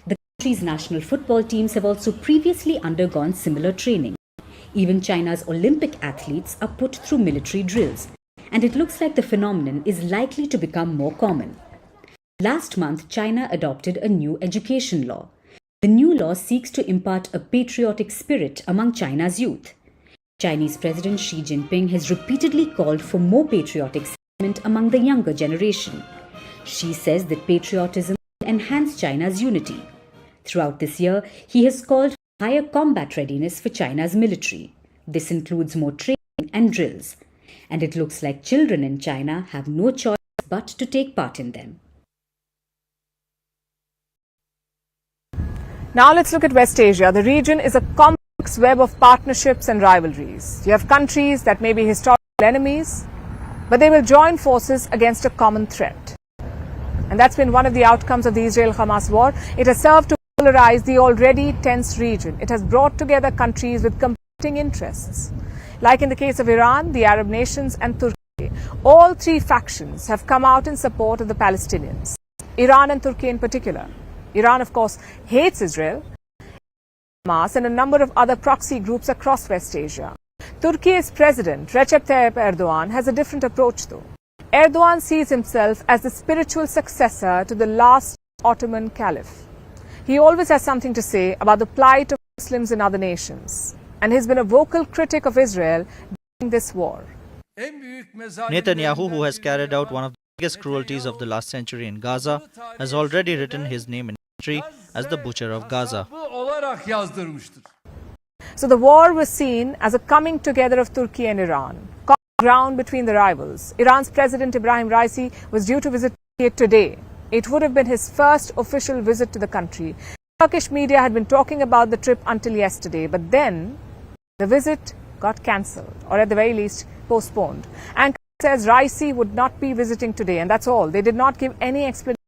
The country's national football teams have also previously undergone similar training. Even China's Olympic athletes are put through military drills, and it looks like the phenomenon is likely to become more common. Last month, China adopted a new education law. The new law seeks to impart a patriotic spirit among China's youth. Chinese President Xi Jinping has repeatedly called for more patriotic sentiment among the younger generation. Xi says that patriotism will enhance China's unity. Throughout this year, he has called for higher combat readiness for China's military. This includes more training and drills. And it looks like children in China have no choice but to take part in them. Now let's look at West Asia. The region is a complex web of partnerships and rivalries. You have countries that may be historical enemies, but they will join forces against a common threat. And that's been one of the outcomes of the Israel-Hamas war. It has served to polarize the already tense region. It has brought together countries with competing interests. Like in the case of Iran, the Arab nations and Turkey, all three factions have come out in support of the Palestinians. Iran and Turkey in particular. Iran, of course, hates Israel, Hamas and a number of other proxy groups across West Asia. Turkey's President Recep Tayyip Erdogan has a different approach though. Erdogan sees himself as the spiritual successor to the last Ottoman Caliph. He always has something to say about the plight of Muslims in other nations, and he's been a vocal critic of Israel during this war. Netanyahu, who has carried out one of the biggest cruelties of the last century in Gaza, has already written his name in history as the butcher of Gaza. So the war was seen as a coming together of Turkey and Iran, common ground between the rivals. Iran's President Ibrahim Raisi was due to visit Turkey today. It would have been his first official visit to the country. Turkish media had been talking about the trip until yesterday, but then the visit got cancelled, or at the very least postponed. And says Raisi would not be visiting today, and that's all. They did not give any explanation.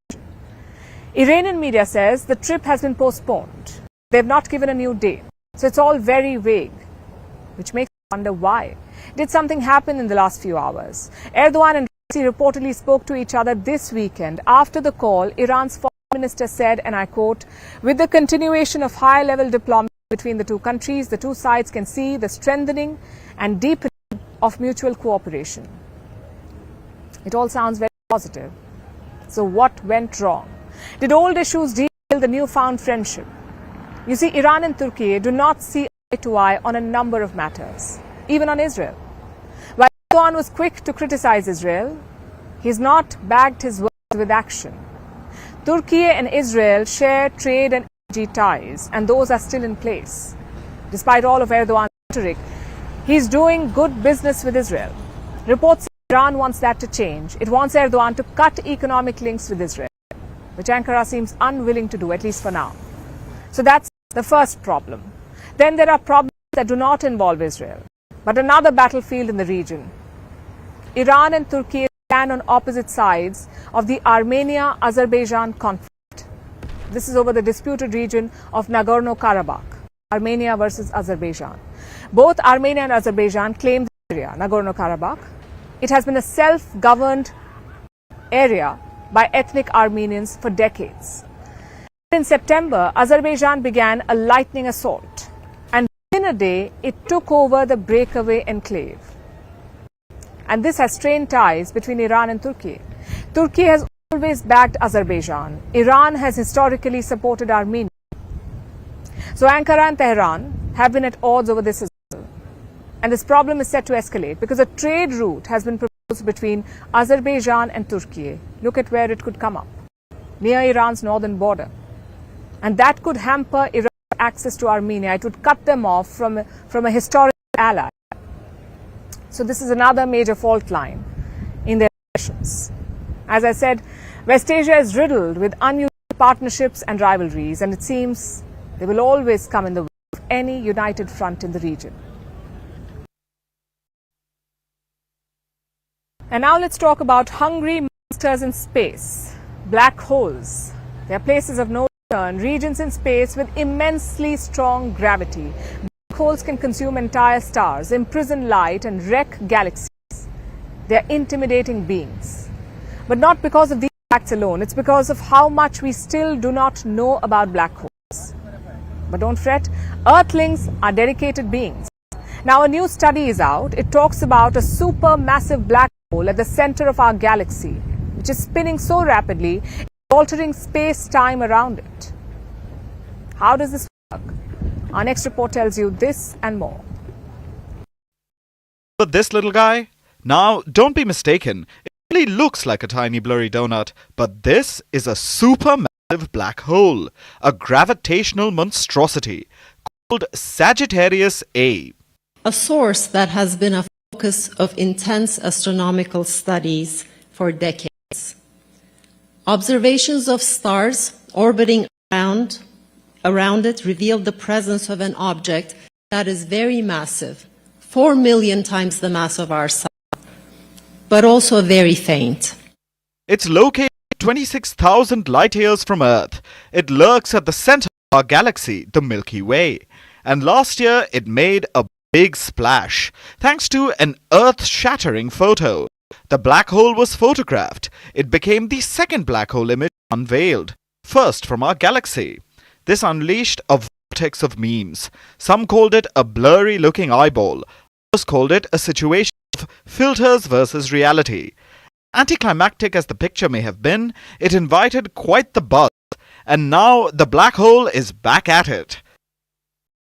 Iranian media says the trip has been postponed. They have not given a new date. So it's all very vague, which makes me wonder why. Did something happen in the last few hours? Erdogan and Raisi reportedly spoke to each other this weekend. After the call, Iran's foreign minister said, and I quote, "With the continuation of high-level diplomacy between the two countries, the two sides can see the strengthening and deepening of mutual cooperation." It all sounds very positive. So what went wrong? Did old issues derail the newfound friendship? You see, Iran and Turkey do not see eye to eye on a number of matters, even on Israel. While Erdogan was quick to criticize Israel, he's not backed his words with action. Turkey and Israel share trade and energy ties, and those are still in place. Despite all of Erdogan's rhetoric, he's doing good business with Israel. Reports say Iran wants that to change. It wants Erdogan to cut economic links with Israel, which Ankara seems unwilling to do, at least for now. So that's the first problem. Then there are problems that do not involve Israel, but another battlefield in the region. Iran and Turkey stand on opposite sides of the Armenia-Azerbaijan conflict. This is over the disputed region of Nagorno-Karabakh, Armenia versus Azerbaijan. Both Armenia and Azerbaijan claim the area, Nagorno-Karabakh. It has been a self-governed area by ethnic Armenians for decades. In September, Azerbaijan began a lightning assault, and within a day, it took over the breakaway enclave. And this has strained ties between Iran and Turkey. Turkey has always backed Azerbaijan. Iran has historically supported Armenia. So Ankara and Tehran have been at odds over this as well. And this problem is set to escalate because a trade route has been proposed between Azerbaijan and Turkey. Look at where it could come up, near Iran's northern border. And that could hamper Iran's access to Armenia. It would cut them off from a historical ally. So this is another major fault line in their relations. As I said, West Asia is riddled with unusual partnerships and rivalries, and it seems they will always come in the way of any united front in the region. And now let's talk about hungry monsters in space, black holes. They are places of no return, regions in space with immensely strong gravity. Black holes can consume entire stars, imprison light and wreck galaxies. They are intimidating beings. But not because of these facts alone, it's because of how much we still do not know about black holes. But don't fret, Earthlings are dedicated beings. Now a new study is out. It talks about a supermassive black hole at the center of our galaxy, which is spinning so rapidly, altering space-time around it. How does this work? Our next report tells you this and more. But this little guy? Now, don't be mistaken. It really looks like a tiny blurry donut, but this is a supermassive black hole, a gravitational monstrosity called Sagittarius A. A source that has been a focus of intense astronomical studies for decades. Observations of stars orbiting around it revealed the presence of an object that is very massive, 4 million times the mass of our Sun, but also very faint. It's located 26,000 light years from Earth. It lurks at the center of our galaxy, the Milky Way. And last year, it made a big splash, thanks to an earth-shattering photo. The black hole was photographed. It became the second black hole image unveiled, first from our galaxy. This unleashed a vortex of memes. Some called it a blurry-looking eyeball. Others called it a situation of filters versus reality. Anticlimactic as the picture may have been, it invited quite the buzz. And now the black hole is back at it.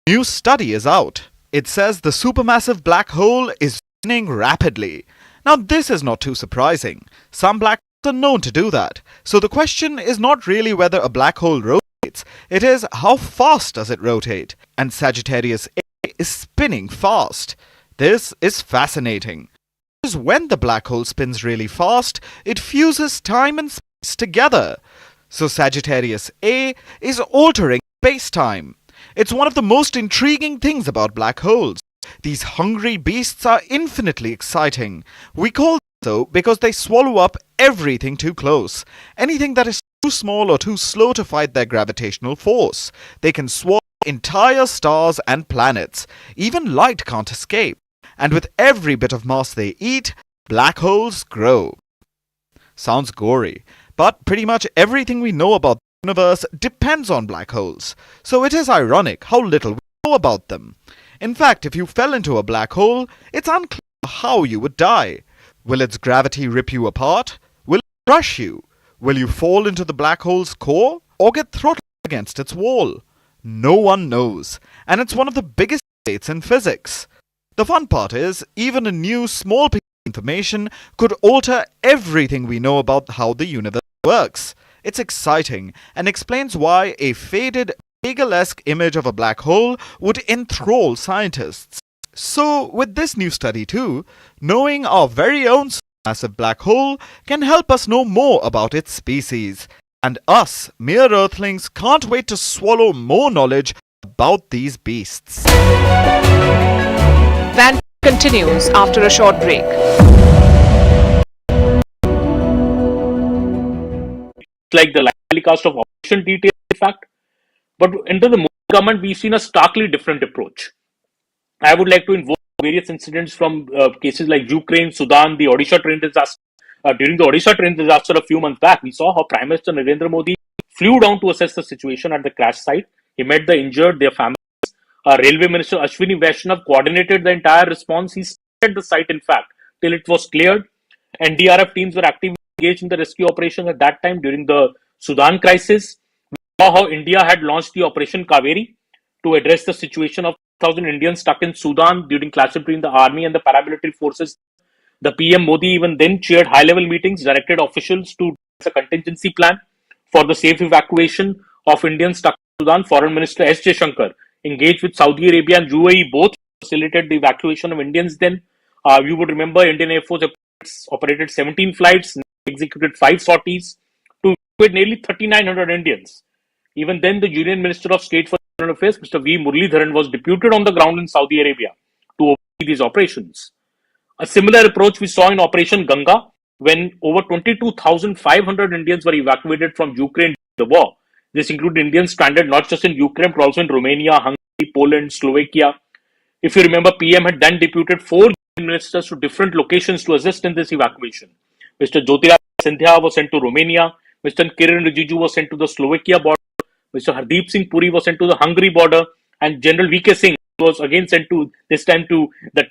A new study is out. It says the supermassive black hole is spinning rapidly. Now this is not too surprising. Some black holes are known to do that. So the question is not really whether a black hole rotates. It is how fast does it rotate? And Sagittarius A is spinning fast. This is fascinating. Because when the black hole spins really fast, it fuses time and space together. So Sagittarius A is altering space-time. It's one of the most intriguing things about black holes. These hungry beasts are infinitely exciting. We call them so because they swallow up everything too close. Anything that is too small or too slow to fight their gravitational force. They can swallow entire stars and planets. Even light can't escape. And with every bit of mass they eat, black holes grow. Sounds gory, but pretty much everything we know about the universe depends on black holes. So it is ironic how little we know about them. In fact, if you fell into a black hole, it's unclear how you would die. Will its gravity rip you apart? Will it crush you? Will you fall into the black hole's core or get throttled against its wall? No one knows, and it's one of the biggest debates in physics. The fun part is, even a new small piece of information could alter everything we know about how the universe works. It's exciting and explains why a faded, Hegel-esque image of a black hole would enthrall scientists. So, with this new study too, knowing our very own supermassive black hole can help us know more about its species. And us, mere Earthlings, can't wait to swallow more knowledge about these beasts. Vantage continues after a short break. Like the telecast of operation detail, in fact. But under the Modi government, we've seen a starkly different approach. I would like to invoke various incidents from cases like Ukraine, Sudan, the Odisha train disaster. During the Odisha train disaster a few months back, we saw how Prime Minister Narendra Modi flew down to assess the situation at the crash site. He met the injured, their families. Railway Minister Ashwini Vaishnav coordinated the entire response. He stayed at the site, in fact, till it was cleared. NDRF teams were actively engaged in the rescue operation at that time during the Sudan crisis. We saw how India had launched the Operation Kaveri to address the situation of 1,000 Indians stuck in Sudan during clashes between the army and the paramilitary forces. The PM Modi even then chaired high-level meetings, directed officials to develop a contingency plan for the safe evacuation of Indians stuck in Sudan. Foreign Minister S. Jaishankar engaged with Saudi Arabia and UAE, both facilitated the evacuation of Indians then. You would remember Indian Air Force operated 17 flights, executed 5 sorties to evacuate nearly 3,900 Indians. Even then, the Union Minister of State for Foreign Affairs, Mr. V. Muralidharan, was deputed on the ground in Saudi Arabia to oversee these operations. A similar approach we saw in Operation Ganga when over 22,500 Indians were evacuated from Ukraine during the war. This included Indians stranded not just in Ukraine but also in Romania, Hungary, Poland, Slovakia. If you remember, PM had then deputed 4 ministers to different locations to assist in this evacuation. Mr. Jyotiraj Scindia was sent to Romania. Mr. Kiran Rijiju was sent to the Slovakia border. Mr. Hardeep Singh Puri was sent to the Hungary border. And General V.K. Singh was again sent to, this time to the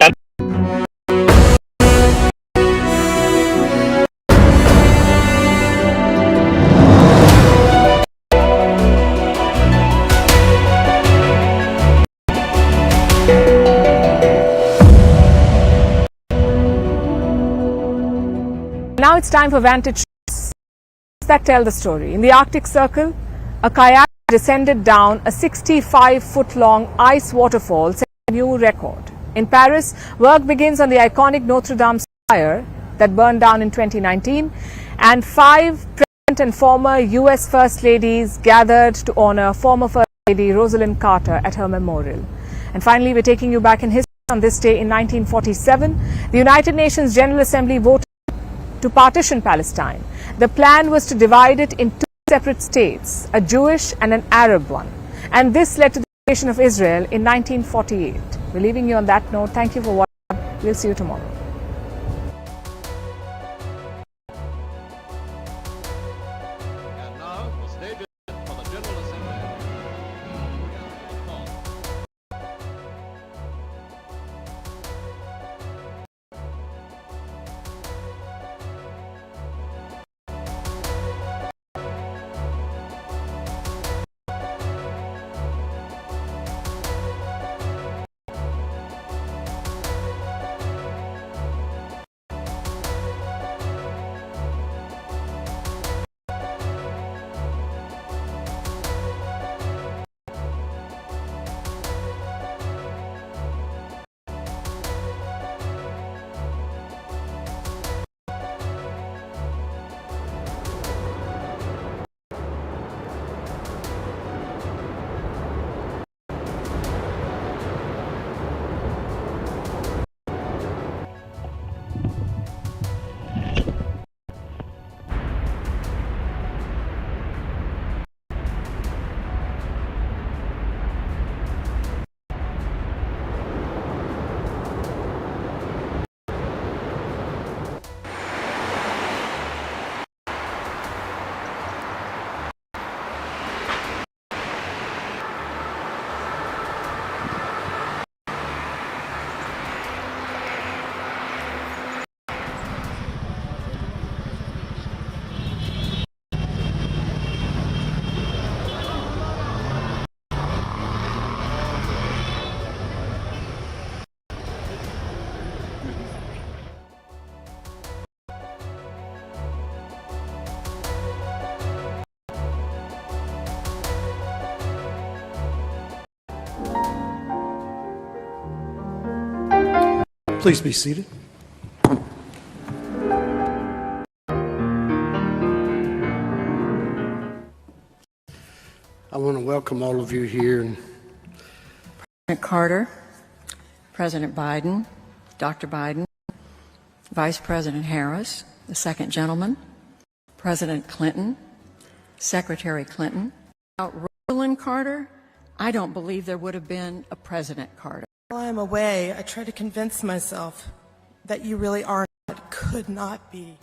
Now it's time for Vantage that tell the story. In the Arctic Circle, a kayak descended down a 65-foot-long ice waterfall, setting a new record. In Paris, work begins on the iconic Notre Dame spire that burned down in 2019, and 5 President and former U.S. First Ladies gathered to honor former First Lady Rosalind Carter at her memorial. And finally, we're taking you back in history. On this day in 1947, the United Nations General Assembly voted to partition Palestine. The plan was to divide it in 2 separate states, a Jewish and an Arab one. And this led to the creation of Israel in 1948. We're leaving you on that note. Thank you for watching. We'll see you tomorrow. Please be seated. I want to welcome all of you here and President Carter, President Biden, Dr. Biden, Vice President Harris, the second gentleman, President Clinton, Secretary Clinton. Without Rosalynn Carter, I don't believe there would have been a President Carter. While I'm away, I try to convince myself that you really are not, could not be.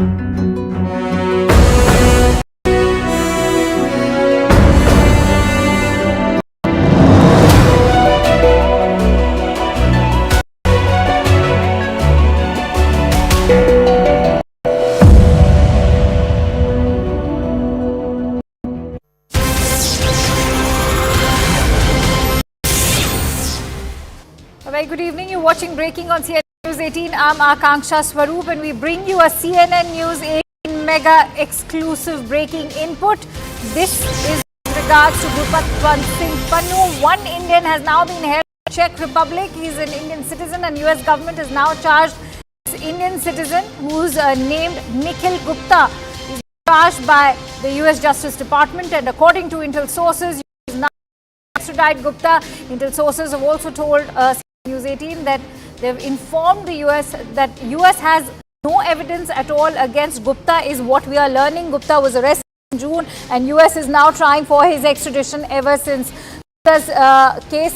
A very good evening. You're watching Breaking on CNN News 18. I'm Akanksha Swaroop and we bring you a CNN News 18 mega exclusive breaking input. This is with regards to Gurpatwant Singh Pannu. One Indian has now been held in the Czech Republic. He's an Indian citizen and US government has now charged this Indian citizen who's named Nikhil Gupta. He's charged by the US Justice Department and according to intel sources, he is now extradite Gupta. Intel sources have also told News 18 that they've informed the US that US has no evidence at all against Gupta is what we are learning. Gupta was arrested in June and US is now trying for his extradition ever since. Gupta's case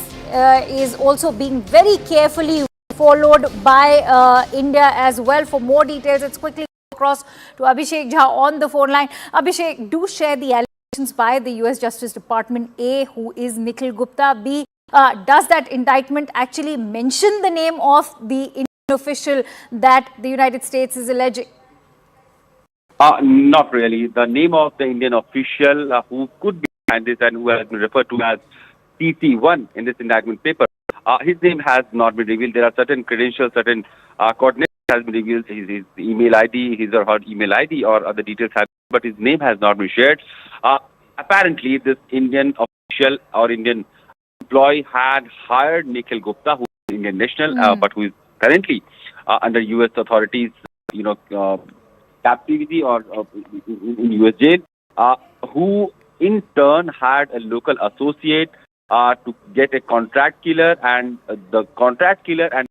is also being very carefully followed by India as well. For more details, let's quickly go across to Abhishek Jha on the phone line. Abhishek, do share the allegations by the US Justice Department. A, who is Nikhil Gupta? B, does that indictment actually mention the name of the Indian official that the United States is alleging? Not really. The name of the Indian official who could be behind this and who has been referred to as CC1 in this indictment paper, his name has not been revealed. There are certain credentials, certain coordinates has been revealed, his email ID, his or her email ID or other details have, but his name has not been shared. Apparently, this Indian official or Indian employee had hired Nikhil Gupta, who is an Indian national, but who is currently under U.S. authorities, captivity or in U.S. jail, who in turn had a local associate to get a contract killer, and the contract killer and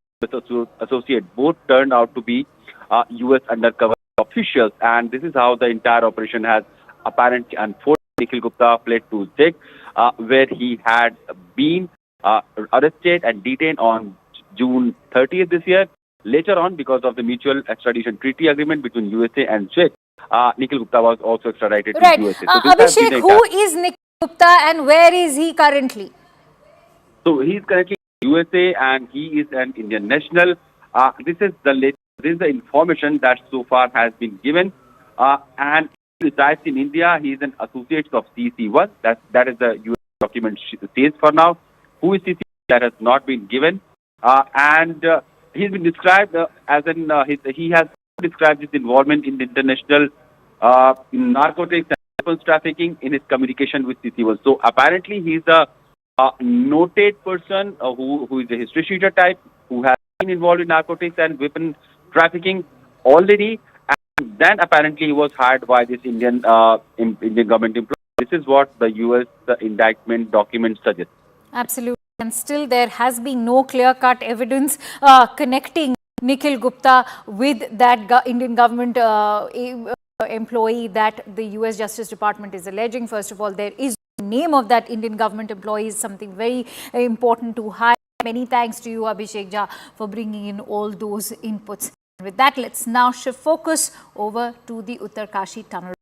associate both turned out to be U.S. undercover officials, and this is how the entire operation has apparently unfolded. Nikhil Gupta fled to Czech, where he had been arrested and detained on June 30th this year. Later on, because of the mutual extradition treaty agreement between USA and Czech, Nikhil Gupta was also extradited to USA. So Abhishek, who is Nikhil Gupta and where is he currently? So he is currently in USA and he is an Indian national. This is the information that so far has been given, and he resides in India. He is an associate of CC1. That is the US document says for now. Who is CC1? That has not been given, and he's been described as he has described his involvement in the international narcotics and weapons trafficking in his communication with CC1. So apparently he's a noted person who is a history sheeter type, who has been involved in narcotics and weapon trafficking already, and then apparently he was hired by this Indian government employee. This is what the US indictment document suggests. Absolutely. And still there has been no clear-cut evidence connecting Nikhil Gupta with that Indian government employee that the US Justice Department is alleging. First of all, there is the name of that Indian government employee is something very important to highlight. Many thanks to you, Abhishek Jha, for bringing in all those inputs. With that, let's now shift focus over to the Uttarkashi tunnel.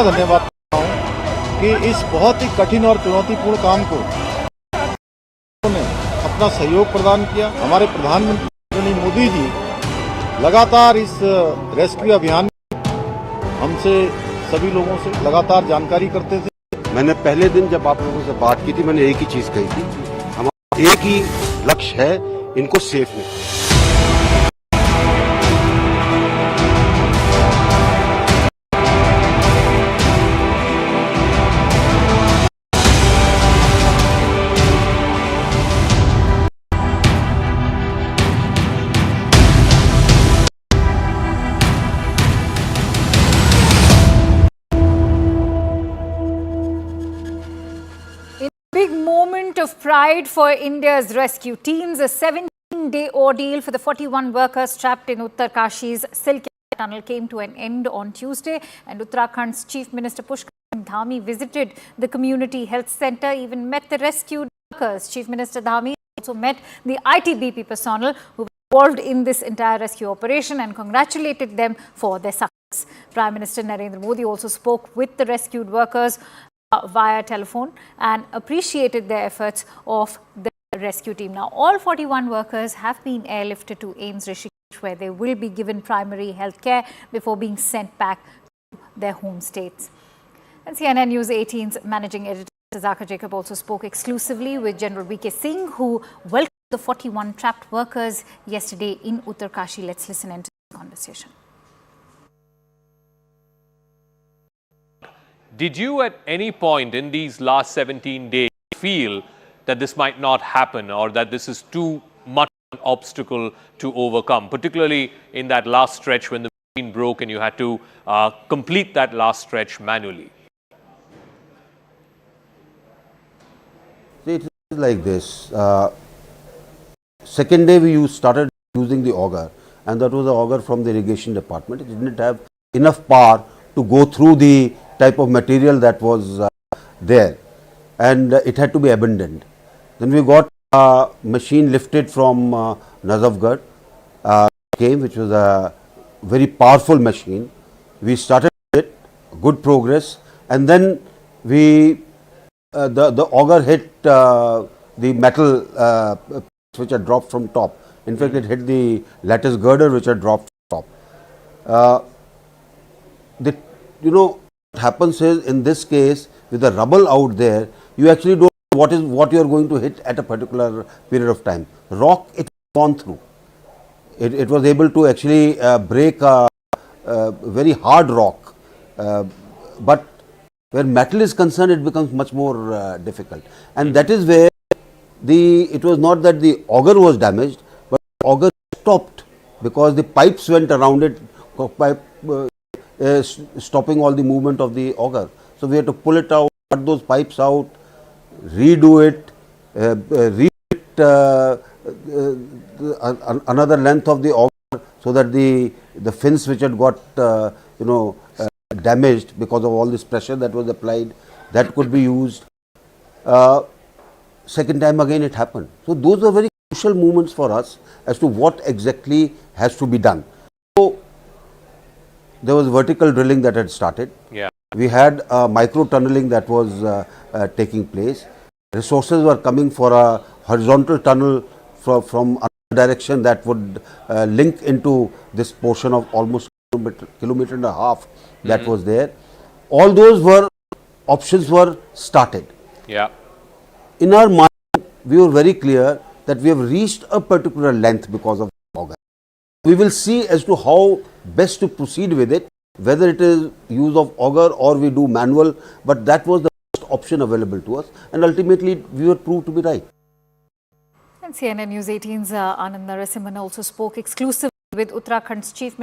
का धन्यवाद करता हूँ कि इस बहुत ही कठिन और चुनौतीपूर्ण काम को ने अपना सहयोग प्रदान किया। हमारे प्रधानमंत्री मोदी जी लगातार इस रेस्क्यू अभियान में हमसे सभी लोगों से लगातार जानकारी करते थे। मैंने पहले दिन जब आप लोगों से बात की थी, मैंने एक ही चीज कही थी, हमारा एक ही लक्ष्य है, इनको सेफ में। Big moment of pride for India's rescue teams. A 17-day ordeal for the 41 workers trapped in Uttarkashi's Silk tunnel came to an end on Tuesday, and Uttarakhand's Chief Minister Pushkar Singh Dhami visited the community health centre, even met the rescued workers. Chief Minister Dhami also met the ITBP personnel who were involved in this entire rescue operation and congratulated them for their success. Prime Minister Narendra Modi also spoke with the rescued workers via telephone and appreciated the efforts of the rescue team. Now, all 41 workers have been airlifted to AIIMS Rishikesh, where they will be given primary health care before being sent back to their home states. And CNN News 18's managing editor Zakir Jacob also spoke exclusively with General V.K. Singh, who welcomed the 41 trapped workers yesterday in Uttarkashi. Let's listen into the conversation. Did you at any point in these last 17 days feel that this might not happen or that this is too much an obstacle to overcome, particularly in that last stretch when the machine broke and you had to complete that last stretch manually? It is like this. Second day we started using the auger, and that was the auger from the irrigation department. It didn't have enough power to go through the type of material that was there, and it had to be abandoned. Then we got a machine lifted from Nazafgarh, came, which was a very powerful machine. We started it, good progress, and then we the auger hit the metal which had dropped from top. In fact, it hit the lattice girder which had dropped from top. What happens is, in this case, with the rubble out there, you actually don't know what you are going to hit at a particular period of time. Rock, it has gone through. It was able to actually break a very hard rock, but where metal is concerned, it becomes much more difficult. And that is where it was not that the auger was damaged, but the auger stopped because the pipes went around it, stopping all the movement of the auger. So we had to pull it out, cut those pipes out, redo it, another length of the auger, so that the fins which had got damaged because of all this pressure that was applied, that could be used. Second time again it happened. So those are very crucial moments for us as to what exactly has to be done. So there was vertical drilling that had started. Yeah. We had micro tunneling that was taking place. Resources were coming for a horizontal tunnel from another direction that would link into this portion of almost kilometer and a half that was there. All those options were started. Yeah. In our mind, we were very clear that we have reached a particular length because of the auger. We will see as to how best to proceed with it, whether it is use of auger or we do manual, but that was the best option available to us, and ultimately we were proved to be right. And CNN News 18's Anand Narasimhan also spoke exclusively with Uttarakhand's Chief Minister